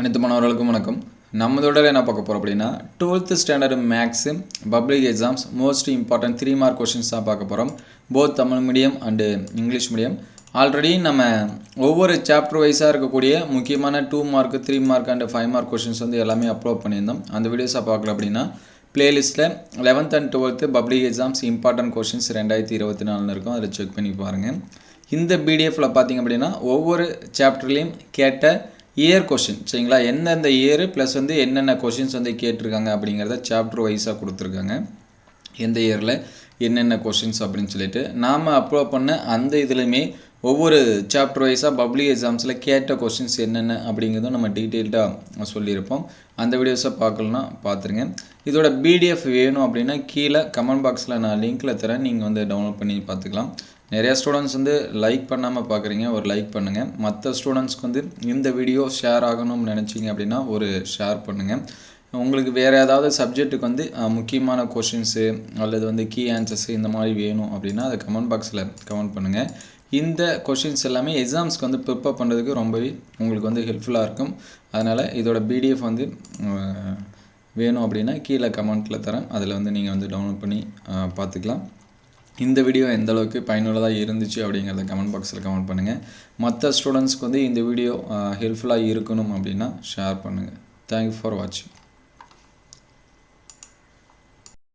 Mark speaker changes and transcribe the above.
Speaker 1: அனைத்து மாணவர்களுக்கும் வணக்கம். நம்ம தொடரில் என்ன பார்க்க போகிறோம் அப்படின்னா 12th standard maths public exams most important 3 mark questions தான் பார்க்க போகிறோம். Both Tamil medium and English medium. Already நம்ம ஒவ்வொரு சாப்டர் வைஸாக இருக்கக்கூடிய முக்கியமான 2 mark 3 mark and 5 mark questions வந்து எல்லாமே அப்லோட் பண்ணியிருந்தோம். அந்த வீடியோஸாக பார்க்கல அப்படின்னா பிளேலிஸ்ட்டில் 11th and 12th public exams important questions 2024 இருக்கும். அதில் செக் பண்ணி பாருங்கள். இந்த பிடிஎஃப்பில் பார்த்திங்க அப்படின்னா ஒவ்வொரு சாப்டர்லேயும் கேட்ட இயர் கொஷின் சரிங்களா, எந்தெந்த இயர் ப்ளஸ் வந்து என்னென்ன கொஷின்ஸ் வந்து கேட்டிருக்காங்க அப்படிங்கிறத சாப்டர் வைஸாக கொடுத்துருக்காங்க. எந்த இயரில் என்னென்ன கொஷின்ஸ் அப்படின்னு சொல்லிட்டு நாம் அப்லோட் பண்ண அந்த இதுலையுமே ஒவ்வொரு சாப்டர் வைஸாக பப்ளிக் எக்ஸாம்ஸில் கேட்ட கொஷின்ஸ் என்னென்ன அப்படிங்கிறதும் நம்ம டீட்டெயில்டாக சொல்லியிருப்போம். அந்த வீடியோஸை பார்க்கலன்னா பார்த்துருங்க. இதோட பிடிஎஃப் வேணும் அப்படின்னா கீழே கமெண்ட் பாக்ஸில் நான் லிங்க்கில் தரேன், நீங்கள் வந்து டவுன்லோட் பண்ணி பார்த்துக்கலாம். நிறையா ஸ்டூடெண்ட்ஸ் வந்து லைக் பண்ணாமல் பார்க்குறீங்க, ஒரு லைக் பண்ணுங்கள். மற்ற ஸ்டூடெண்ட்ஸ்க்கு வந்து இந்த வீடியோ ஷேர் ஆகணும்னு நினச்சிங்க அப்படின்னா ஒரு ஷேர் பண்ணுங்கள். உங்களுக்கு வேறு ஏதாவது சப்ஜெக்ட்டுக்கு வந்து முக்கியமான கொஷின்ஸு அல்லது வந்து கீ ஆன்சர்ஸு இந்த மாதிரி வேணும் அப்படின்னா அதை கமெண்ட் பாக்ஸில் கமெண்ட் பண்ணுங்கள். இந்த கொஷின்ஸ் எல்லாமே எக்ஸாம்ஸ்க்கு வந்து ப்ரிப்பேர் பண்ணுறதுக்கு ரொம்பவே உங்களுக்கு வந்து ஹெல்ப்ஃபுல்லாக இருக்கும். அதனால் இதோட பிடிஎஃப் வந்து வேணும் அப்படின்னா கீழே கமெண்ட்டில் தரேன், அதில் வந்து நீங்கள் வந்து டவுன்லோட் பண்ணி பார்த்துக்கலாம். இந்த வீடியோ எந்த அளவுக்கு பயனுள்ளதாக இருந்துச்சு அப்படிங்கிறத கமெண்ட் பாக்ஸில் கமெண்ட் பண்ணுங்கள். மற்ற ஸ்டூடெண்ட்ஸ்க்கு வந்து இந்த வீடியோ ஹெல்ப்ஃபுல்லாக இருக்கணும் அப்படின்னா ஷேர் பண்ணுங்கள். தேங்க்யூ ஃபார் வாட்சிங்.